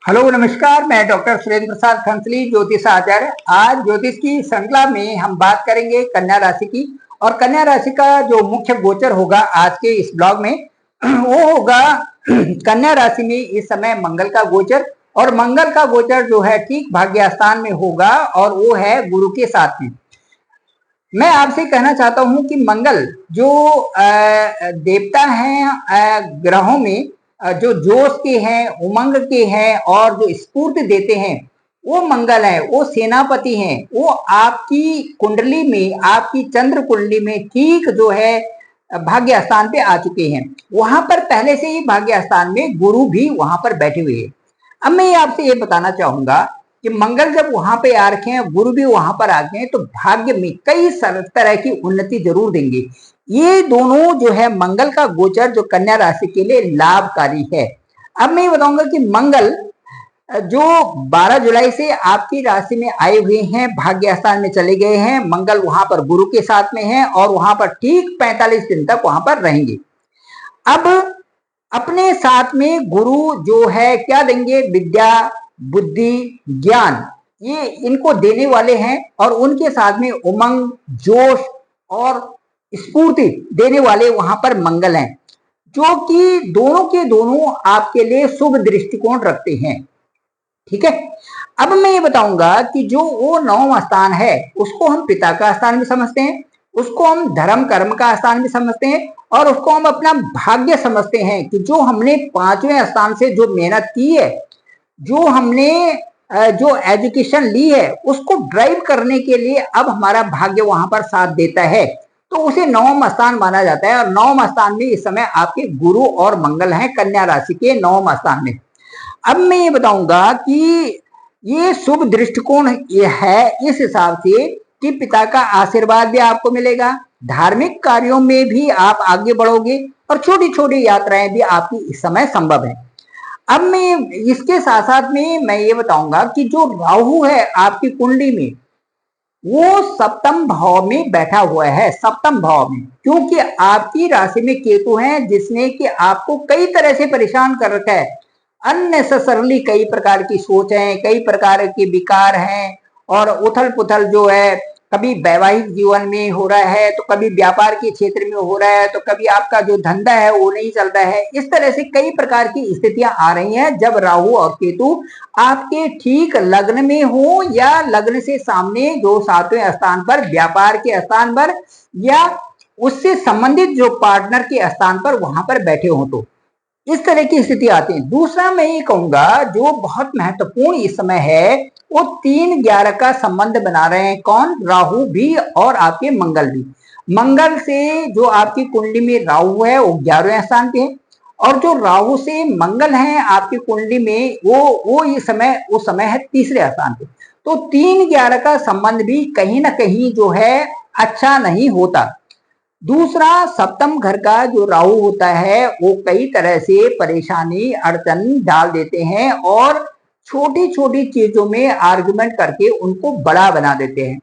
Hello नमस्कार, मैं doctor Surendra Prasad खंसली, ज्योतिष आचार्य। आज ज्योतिष की श्रृंखला में हम बात करेंगे कन्या राशि की। और कन्या राशि का जो मुख्य गोचर होगा आज के इस ब्लॉग में वो होगा कन्या राशि में इस समय मंगल का गोचर। और मंगल का गोचर जो है ठीक भाग्य स्थान में होगा और वो है गुरु के साथ में। मैं आपसे कहना चाहता हूं कि मंगल जो देवता हैं ग्रहों में, जो जोश के हैं, उमंग के हैं और जो स्फूर्ति देते हैं, वो मंगल है, वो सेनापति हैं। वो आपकी कुंडली में, आपकी चंद्र कुंडली में ठीक जो है भाग्य स्थान पे आ चुके हैं। वहां पर पहले से ही भाग्य स्थान में गुरु भी वहां पर बैठे हुए हैं। अब मैं आपसे ये बताना चाहूंगा कि मंगल जब वहां पे आ रखे हैं, गुरु भी वहां पर आ गए हैं, तो भाग्य में कई तरह की उन्नति जरूर देंगे। ये दोनों जो है मंगल का गोचर जो कन्या राशि के लिए लाभकारी है। अब मैं ये बताऊंगा कि मंगल जो 12 जुलाई से आपकी राशि में आए हुए हैं, भाग्य स्थान में चले गए हैं। मंगल वहां पर गुरु के साथ में है और वहां पर ठीक 45 दिन तक वहां पर रहेंगे। अब अपने साथ में गुरु जो है क्या देंगे? विद्या, बुद्धि, ज्ञान, ये इनको देने वाले हैं। और उनके साथ में उमंग, जोश और स्फूर्ति देने वाले वहां पर मंगल हैं, जो कि दोनों के दोनों आपके लिए शुभ दृष्टिकोण रखते हैं। ठीक है। अब मैं ये बताऊंगा कि जो वो 9वां स्थान है उसको हम पिता का स्थान भी समझते हैं, उसको हम धर्म कर्म का स्थान भी समझते हैं और उसको हम अपना भाग्य समझते हैं कि जो हमने 5वें स्थान से जो मेहनत की है, जो हमने जो एजुकेशन ली है, उसको ड्राइव करने के लिए अब हमारा भाग्य वहां पर साथ देता है, तो उसे 9वां स्थान माना जाता है। और 9वां स्थान में इस समय आपके गुरु और मंगल हैं कन्या राशि के 9वां स्थान में। अब मैं ये बताऊंगा कि ये शुभ दृष्टिकोण ये है इस हिसाब से कि पिता का आशीर्वाद भी आपको मिलेगा, धार्मिक कार्यों में भी आप आगे बढ़ोगे और छोटी छोटी यात्राएं भी आपकी इस समय संभव है। अब मैं इसके साथ साथ में मैं ये बताऊंगा कि जो राहु है आपकी कुंडली में, वो सप्तम भाव में बैठा हुआ है। सप्तम भाव में क्योंकि आपकी राशि में केतु है, जिसने कि आपको कई तरह से परेशान कर रखा है। अननेसेसरली कई प्रकार की सोच है, कई प्रकार के विकार हैं और उथल पुथल जो है, कभी वैवाहिक जीवन में हो रहा है, तो कभी व्यापार के क्षेत्र में हो रहा है, तो कभी आपका जो धंधा है वो नहीं चल रहा है। इस तरह से कई प्रकार की स्थितियां आ रही हैं जब राहु और केतु आपके ठीक लग्न में हो या लग्न से सामने जो 7वें स्थान पर, व्यापार के स्थान पर या उससे संबंधित जो पार्टनर के स्थान पर वहां पर बैठे हो, तो इस तरह की स्थिति आती है। दूसरा मैं ये कहूंगा जो बहुत महत्वपूर्ण इस समय है, वो 3-11 का संबंध बना रहे हैं। कौन? राहु भी और आपके मंगल भी। मंगल से जो आपकी कुंडली में राहु है वो 11वें स्थान पे है, और जो राहु से मंगल है आपकी कुंडली में वो ये समय, वो समय है 3रे स्थान पे। तो 3-11 का संबंध भी कहीं ना कहीं जो है अच्छा नहीं होता। दूसरा, सप्तम घर का जो राहु होता है वो कई तरह से परेशानी, अड़चन डाल देते हैं और छोटी छोटी चीजों में आर्गुमेंट करके उनको बड़ा बना देते हैं।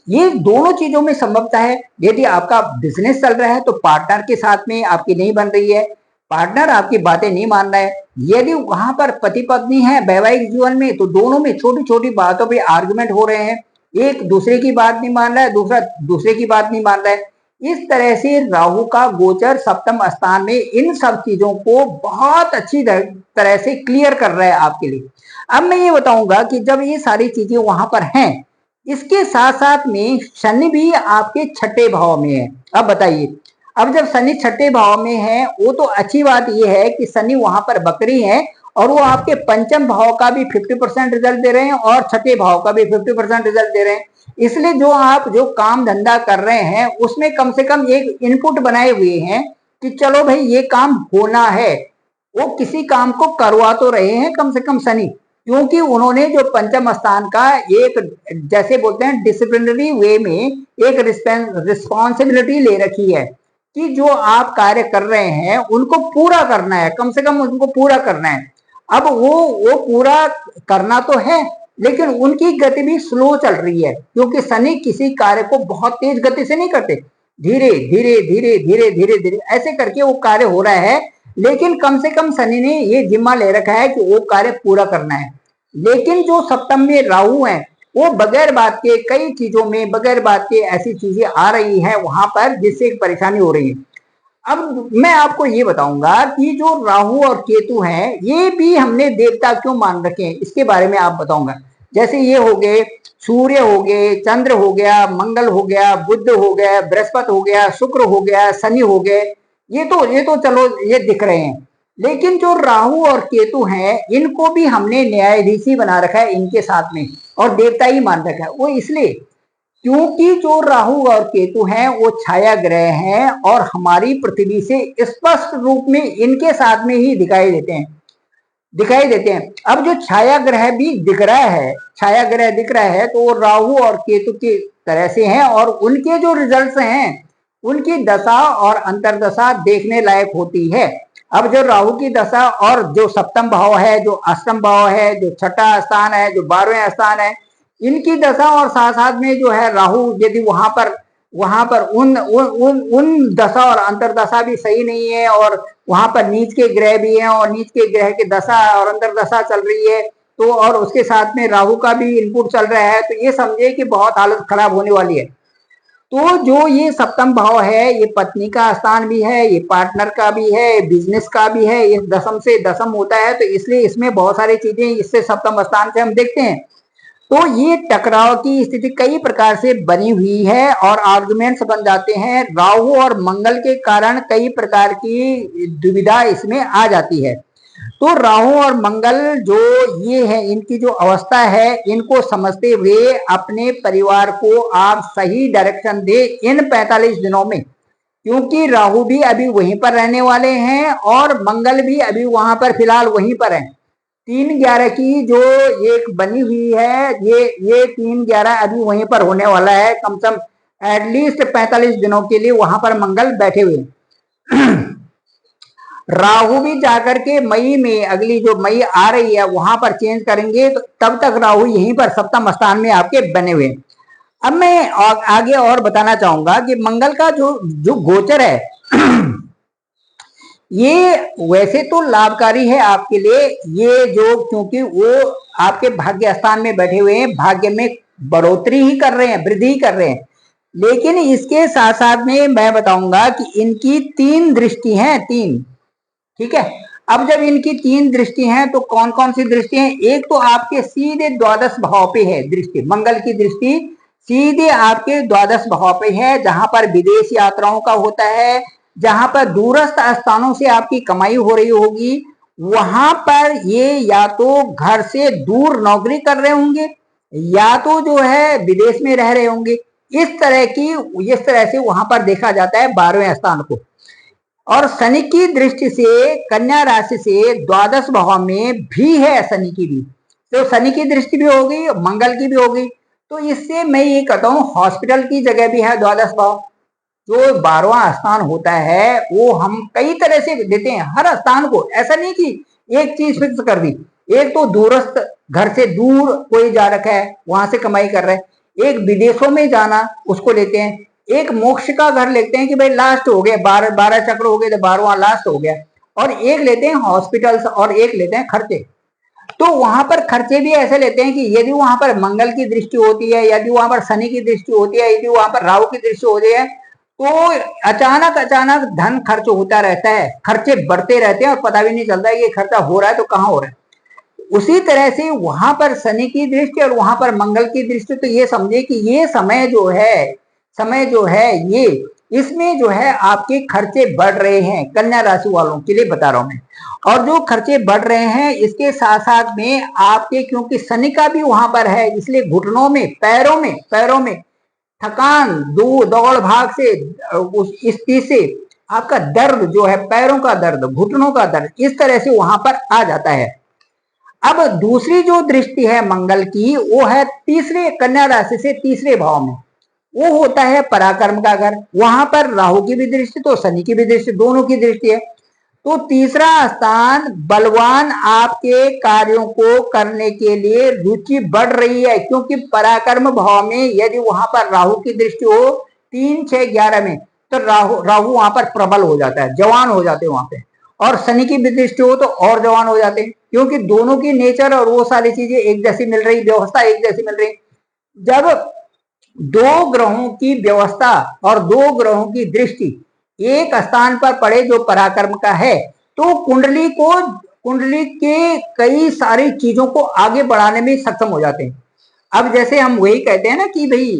ये दोनों चीजों में संभवता है। यदि आपका बिजनेस चल रहा है तो पार्टनर के साथ में आपकी नहीं बन रही है, पार्टनर आपकी बातें नहीं मान रहा है। यदि वहां पर पति पत्नी है वैवाहिक जीवन में, तो दोनों में छोटी छोटी बातों पे आर्गुमेंट हो रहे हैं, एक दूसरे की बात नहीं मान रहा है, दूसरा दूसरे की बात नहीं मान रहा है। इस तरह से राहु का गोचर सप्तम स्थान में इन सब चीजों को बहुत अच्छी तरह से क्लियर कर रहा है आपके लिए। अब मैं ये बताऊंगा कि जब ये सारी चीजें वहां पर हैं, इसके साथ साथ में शनि भी आपके 6ठे भाव में है। अब बताइए, अब जब शनि 6ठे भाव में है, वो तो अच्छी बात ये है कि शनि वहां पर बकरी है और वो आपके पंचम भाव का भी 50% रिजल्ट दे रहे हैं और 6ठे भाव का भी 50% रिजल्ट दे रहे हैं। इसलिए जो आप जो काम धंधा कर रहे हैं उसमें कम से कम एक इनपुट बनाए हुए हैं कि चलो भाई ये काम होना है। वो किसी काम को करवा तो रहे हैं कम से कम शनि, क्योंकि उन्होंने जो पंचम स्थान का एक, जैसे बोलते हैं डिसिप्लिनरी वे में, एक रिस्पॉन्सिबिलिटी ले रखी है कि जो आप कार्य कर रहे हैं उनको पूरा करना है, कम से कम उनको पूरा करना है। अब वो पूरा करना तो है, लेकिन उनकी गति भी स्लो चल रही है, क्योंकि शनि किसी कार्य को बहुत तेज गति से नहीं करते, धीरे धीरे धीरे धीरे धीरे धीरे ऐसे करके वो कार्य हो रहा है। लेकिन कम से कम शनि ने ये जिम्मा ले रखा है कि वो कार्य पूरा करना है। लेकिन जो सप्तम में राहु है वो बगैर बात के कई चीजों में बगैर बात के ऐसी चीजें आ रही है वहां पर जिससे परेशानी हो रही है। अब मैं आपको ये बताऊंगा कि जो राहु और केतु हैं ये भी हमने देवता क्यों मान रखे हैं इसके बारे में आप बताऊंगा। जैसे ये हो गए सूर्य हो गए, चंद्र हो गया, मंगल हो गया, बुध हो गया, बृहस्पति हो गया, शुक्र हो गया, शनि हो गए, ये तो चलो ये दिख रहे हैं। लेकिन जो राहु और केतु हैं इनको भी हमने न्यायाधीशी बना रखा है इनके साथ में, और देवता ही मान रखा है। वो इसलिए क्योंकि जो राहु और केतु हैं वो छाया ग्रह हैं और हमारी पृथ्वी से स्पष्ट रूप में इनके साथ में ही दिखाई देते हैं। अब जो छाया ग्रह भी दिख रहा है, छाया ग्रह दिख रहा है तो वो राहु और केतु की तरह से हैं और उनके जो रिजल्ट्स हैं उनकी दशा और अंतरदशा देखने लायक होती है। अब जो राहु की दशा और जो सप्तम भाव है, जो अष्टम भाव है, जो छठा स्थान है, जो 12वें स्थान है, इनकी दशा और साथ साथ में जो है राहु यदि वहां पर उन दशा और अंतरदशा भी सही नहीं है और वहां पर नीच के ग्रह भी हैं और नीच के ग्रह की दशा और अंतरदशा चल रही है तो और उसके साथ में राहु का भी इनपुट चल रहा है, तो ये समझिए कि बहुत हालत खराब होने वाली है। तो जो ये सप्तम भाव है ये पत्नी का स्थान भी है, ये पार्टनर का भी है, बिजनेस का भी है, ये दशम से दशम होता है, तो इसलिए इसमें बहुत सारी चीजें इससे सप्तम स्थान से हम देखते हैं। तो ये टकराव की स्थिति कई प्रकार से बनी हुई है और आर्गुमेंट्स बन जाते हैं। राहु और मंगल के कारण कई प्रकार की दुविधा इसमें आ जाती है। तो राहु और मंगल जो ये है इनकी जो अवस्था है इनको समझते हुए अपने परिवार को आप सही डायरेक्शन दे इन 45 दिनों में, क्योंकि राहु भी अभी वहीं पर रहने वाले हैं और मंगल भी अभी वहां पर फिलहाल वहीं पर है। 3/11 की जो एक बनी हुई है ये 3/11 अभी वहीं पर होने वाला है, कम से कम एटलीस्ट 45 दिनों के लिए वहां पर मंगल बैठे हुए। राहु भी जाकर के मई में, अगली जो मई आ रही है वहां पर चेंज करेंगे, तो तब तक राहु यहीं पर सप्तम स्थान में आपके बने हुए। अब मैं आगे और बताना चाहूंगा कि मंगल का जो गोचर है ये वैसे तो लाभकारी है आपके लिए, ये जो क्योंकि वो आपके भाग्य स्थान में बैठे हुए हैं, भाग्य में बढ़ोतरी ही कर रहे हैं, वृद्धि कर रहे हैं। लेकिन इसके साथ साथ में मैं बताऊंगा कि इनकी 3 दृष्टि हैं, 3, ठीक है। अब जब इनकी 3 दृष्टि हैं तो कौन कौन सी दृष्टि हैं? एक तो आपके सीधे द्वादश भाव पे है दृष्टि, मंगल की दृष्टि सीधे आपके द्वादश भाव पे है, जहां पर विदेश यात्राओं का होता है, जहां पर दूरस्थ स्थानों से आपकी कमाई हो रही होगी, वहां पर ये या तो घर से दूर नौकरी कर रहे होंगे या तो जो है विदेश में रह रहे होंगे। इस तरह से वहां पर देखा जाता है 12वें स्थान को। और शनि की दृष्टि से कन्या राशि से द्वादश भाव में भी है, शनि की भी, तो शनि की दृष्टि भी हो गई, मंगल की भी हो गई। तो इससे मैं ये कहता हूँ हॉस्पिटल की जगह भी है द्वादश भाव। जो 12वां स्थान होता है वो हम कई तरह से देते हैं हर स्थान को, ऐसा नहीं कि एक चीज फिक्स कर दी। एक तो दूरस्थ, घर से दूर कोई जा रखा है वहां से कमाई कर रहा है, एक विदेशों में जाना उसको लेते हैं, एक मोक्ष का घर लेते हैं कि भाई लास्ट हो गया, 12 चक्र हो गए तो 12वां लास्ट हो गया, और एक लेते हैं हॉस्पिटल्स और एक लेते हैं खर्चे। तो वहां पर खर्चे भी ऐसे लेते हैं कि यदि वहां पर मंगल की दृष्टि होती है, यदि वहां पर शनि की दृष्टि होती है, यदि वहां पर राहु की दृष्टि होती है, तो अचानक धन खर्च होता रहता है, खर्चे बढ़ते रहते हैं और पता भी नहीं चलता है कि खर्चा हो रहा है तो कहाँ हो रहा है। उसी तरह से वहां पर शनि की दृष्टि और वहां पर मंगल की दृष्टि, तो ये समझे कि ये समय जो है ये इसमें जो है आपके खर्चे बढ़ रहे हैं, कन्या राशि वालों के लिए बता रहा हूं मैं। और जो खर्चे बढ़ रहे हैं इसके साथ साथ में आपके, क्योंकि शनि का भी वहां पर है, इसलिए घुटनों में, पैरों में थकान, दौड़ भाग से उस स्थिति से आपका दर्द जो है, पैरों का दर्द, घुटनों का दर्द, इस तरह से वहां पर आ जाता है। अब दूसरी जो दृष्टि है मंगल की वो है तीसरे, कन्या राशि से तीसरे भाव में, वो होता है पराक्रम का घर। वहां पर राहु की भी दृष्टि तो शनि की भी दृष्टि, दोनों की दृष्टि है। तो तीसरा स्थान बलवान आपके कार्यों को करने के लिए रुचि बढ़ रही है, क्योंकि पराक्रम भाव में यदि वहां पर राहु की दृष्टि हो 3, 6, 11 में, तो राहु वहां पर प्रबल हो जाता है, जवान हो जाते हैं वहां पे। और शनि की भी दृष्टि हो तो और जवान हो जाते हैं, क्योंकि दोनों की नेचर और वो सारी चीजें एक जैसी मिल रही, व्यवस्था एक जैसी मिल रही। जब दो ग्रहों की व्यवस्था और दो ग्रहों की दृष्टि एक स्थान पर पड़े जो पराक्रम का है, तो कुंडली के कई सारी चीजों को आगे बढ़ाने में सक्षम हो जाते हैं। अब जैसे हम वही कहते हैं ना कि भाई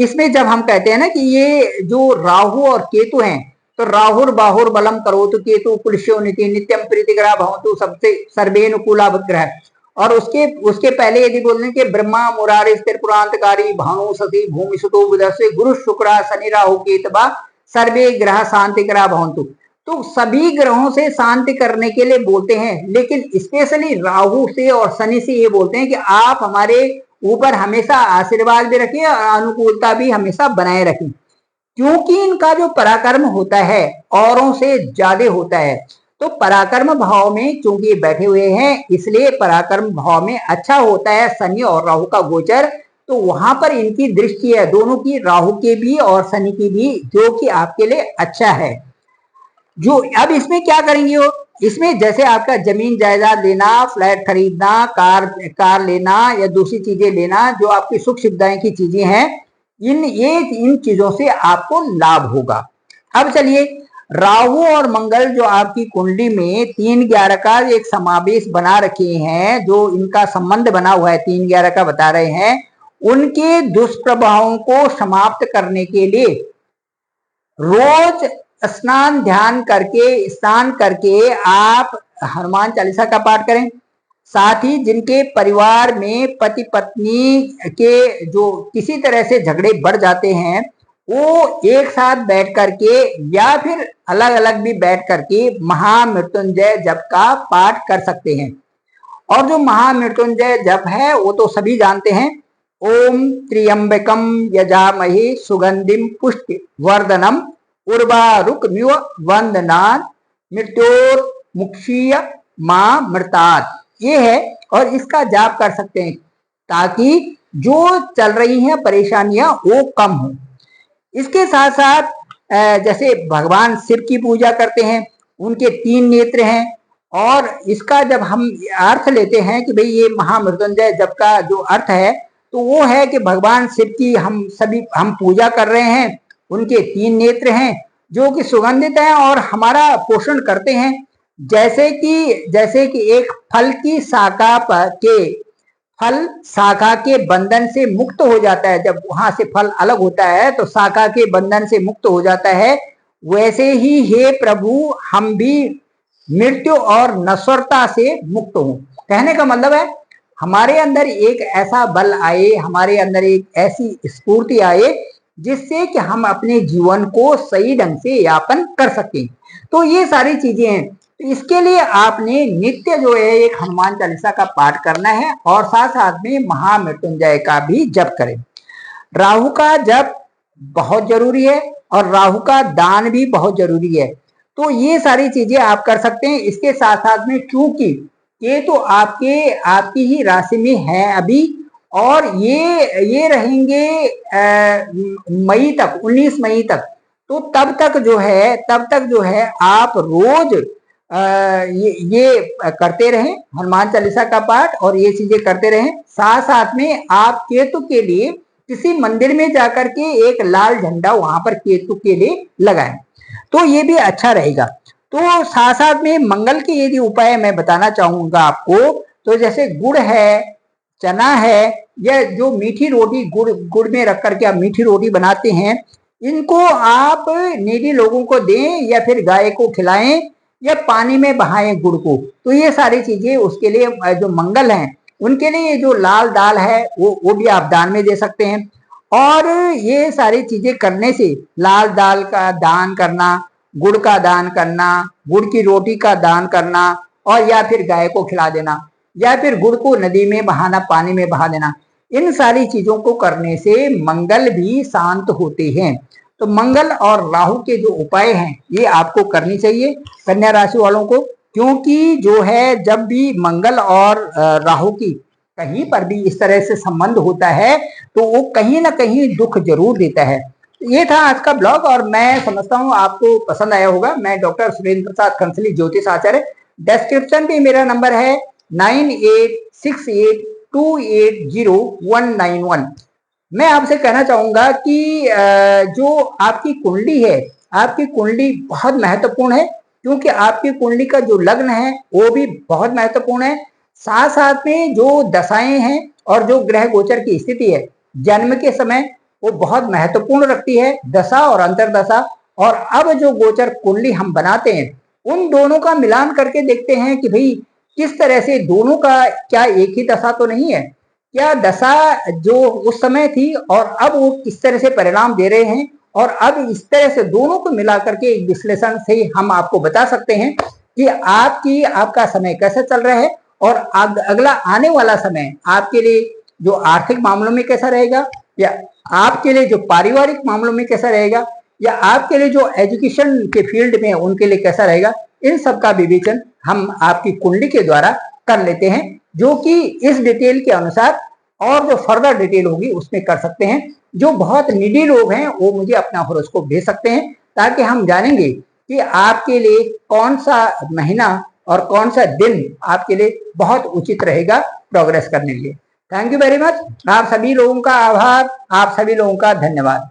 इसमें जब हम कहते हैं ना कि ये जो राहु और केतु हैं, तो राहुर बाहुर बलम करोतु केतु कुलशो नीति नित्यम प्रीतिग्रह भवतु सबसे सर्वेनुकूला ग्रह। और उसके पहले यदि बोलने कि ब्रह्मा मुरारी त्रिपुरांतकारी भानु सती भूमि सुतो बुधस्वे गुरु शुक्र शनि राहु केतवा सर्वे ग्रह शांति ग्रह भवंतु। तो सभी ग्रहों से शांति करने के लिए बोलते हैं, लेकिन स्पेशली राहु से और शनि से ये बोलते हैं कि आप हमारे ऊपर हमेशा आशीर्वाद भी रखें और अनुकूलता भी हमेशा बनाए रखें, क्योंकि इनका जो पराक्रम होता है औरों से ज्यादा होता है। तो पराक्रम भाव में चूंकि ये बैठे हुए हैं, इसलिए पराक्रम भाव में अच्छा होता है शनि और राहु का गोचर। तो वहां पर इनकी दृष्टि है दोनों की, राहु के भी और शनि की भी, जो कि आपके लिए अच्छा है। जो अब इसमें क्या करेंगे वो, इसमें जैसे आपका जमीन जायदाद लेना, फ्लैट खरीदना, कार लेना या दूसरी चीजें लेना, जो आपकी सुख सुविधाएं की चीजें हैं, इन चीजों से आपको लाभ होगा। अब चलिए, राहु और मंगल जो आपकी कुंडली में 3-11 का एक समावेश बना रखे हैं, जो इनका संबंध बना हुआ है 3-11 का बता रहे हैं, उनके दुष्प्रभावों को समाप्त करने के लिए रोज स्नान करके आप हनुमान चालीसा का पाठ करें। साथ ही जिनके परिवार में पति पत्नी के जो किसी तरह से झगड़े बढ़ जाते हैं, वो एक साथ बैठ करके या फिर अलग अलग भी बैठ करके महामृत्युंजय जप का पाठ कर सकते हैं। और जो महामृत्युंजय जप है वो तो सभी जानते हैं, ओम त्र्यंबकम यजामहे सुगंधिम पुष्टि वर्धनम उर्वारुकमिव वंदनात् मृत्योर्मुक्षीय मां मृतात्, ये है। और इसका जाप कर सकते हैं ताकि जो चल रही हैं परेशानियां वो कम हो। इसके साथ साथ जैसे भगवान शिव की पूजा करते हैं, उनके 3 नेत्र हैं, और इसका जब हम अर्थ लेते हैं कि भाई ये महामृत्युंजय जप का जो अर्थ है, तो वो है कि भगवान शिव की हम पूजा कर रहे हैं, उनके 3 नेत्र हैं जो कि सुगंधित हैं और हमारा पोषण करते हैं। जैसे कि एक फल की शाखा के बंधन से मुक्त हो जाता है, जब वहां से फल अलग होता है तो शाखा के बंधन से मुक्त हो जाता है, वैसे ही हे प्रभु हम भी मृत्यु और नश्वरता से मुक्त हो। कहने का मतलब है हमारे अंदर एक ऐसा बल आए, हमारे अंदर एक ऐसी स्फूर्ति आए जिससे कि हम अपने जीवन को सही ढंग से यापन कर सकें। तो ये सारी चीजें हैं। तो इसके लिए आपने नित्य जो है एक हनुमान चालीसा का पाठ करना है और साथ साथ में महामृत्युंजय का भी जप करें। राहु का जप बहुत जरूरी है और राहु का दान भी बहुत जरूरी है। तो ये सारी चीजें आप कर सकते हैं। इसके साथ साथ में चूंकि ये तो आपकी ही राशि में है अभी, और ये रहेंगे मई तक, 19 मई तक। तो तब तक जो है आप रोज ये करते रहें हनुमान चालीसा का पाठ और ये चीजें करते रहें। साथ साथ में आप केतु के लिए किसी मंदिर में जाकर के एक लाल झंडा वहां पर केतु के लिए लगाएं, तो ये भी अच्छा रहेगा। तो साथ साथ में मंगल के यदि उपाय मैं बताना चाहूंगा आपको, तो जैसे गुड़ है, चना है, या जो मीठी रोटी गुड़ में रख करके आप मीठी रोटी बनाते हैं, इनको आप नेडी लोगों को दें या फिर गाय को खिलाएं या पानी में बहाएं गुड़ को। तो ये सारी चीजें उसके लिए जो मंगल हैं उनके लिए जो लाल दाल है वो भी आप दान में दे सकते हैं। और ये सारी चीजें करने से, लाल दाल का दान करना, गुड़ का दान करना, गुड़ की रोटी का दान करना, और या फिर गाय को खिला देना, या फिर गुड़ को नदी में बहाना, पानी में बहा देना, इन सारी चीजों को करने से मंगल भी शांत होते हैं। तो मंगल और राहु के जो उपाय हैं ये आपको करनी चाहिए कन्या राशि वालों को, क्योंकि जो है जब भी मंगल और राहु की कहीं पर भी इस तरह से संबंध होता है तो वो कहीं ना कहीं दुख जरूर देता है। ये था आज का ब्लॉग और मैं समझता हूँ आपको पसंद आया होगा। मैं डॉक्टर सुरेंद्र प्रसाद खंसली, ज्योतिष आचार्य। डिस्क्रिप्शन पे मेरा नंबर है 9868280191। मैं आपसे कहना चाहूंगा कि जो आपकी कुंडली है, आपकी कुंडली बहुत महत्वपूर्ण है, क्योंकि आपकी कुंडली का जो लग्न है वो भी बहुत महत्वपूर्ण है। साथ साथ में जो दशाएं हैं और जो ग्रह गोचर की स्थिति है जन्म के समय, वो बहुत महत्वपूर्ण रखती है, दशा और अंतरदशा। और अब जो गोचर कुंडली हम बनाते हैं उन दोनों का मिलान करके देखते हैं कि भाई किस तरह से दोनों का, क्या एक ही दशा तो नहीं है, क्या दशा जो उस समय थी और अब वो किस तरह से परिणाम दे रहे हैं। और अब इस तरह से दोनों को मिला करके एक विश्लेषण से हम आपको बता सकते हैं कि आपका समय कैसे चल रहा है और अगला आने वाला समय आपके लिए जो आर्थिक मामलों में कैसा रहेगा, या आपके लिए जो पारिवारिक मामलों में कैसा रहेगा, या आपके लिए जो एजुकेशन के फील्ड में उनके लिए कैसा रहेगा। इन सब का विवेचन हम आपकी कुंडली के द्वारा कर लेते हैं, जो कि इस डिटेल के अनुसार और जो फर्दर डिटेल होगी उसमें कर सकते हैं। जो बहुत निडी लोग हैं वो मुझे अपना हॉरोस्कोप भेज सकते हैं, ताकि हम जानेंगे कि आपके लिए कौन सा महीना और कौन सा दिन आपके लिए बहुत उचित रहेगा प्रोग्रेस करने के लिए। Thank you very much. आप सभी लोगों का आभार, आप सभी लोगों का धन्यवाद।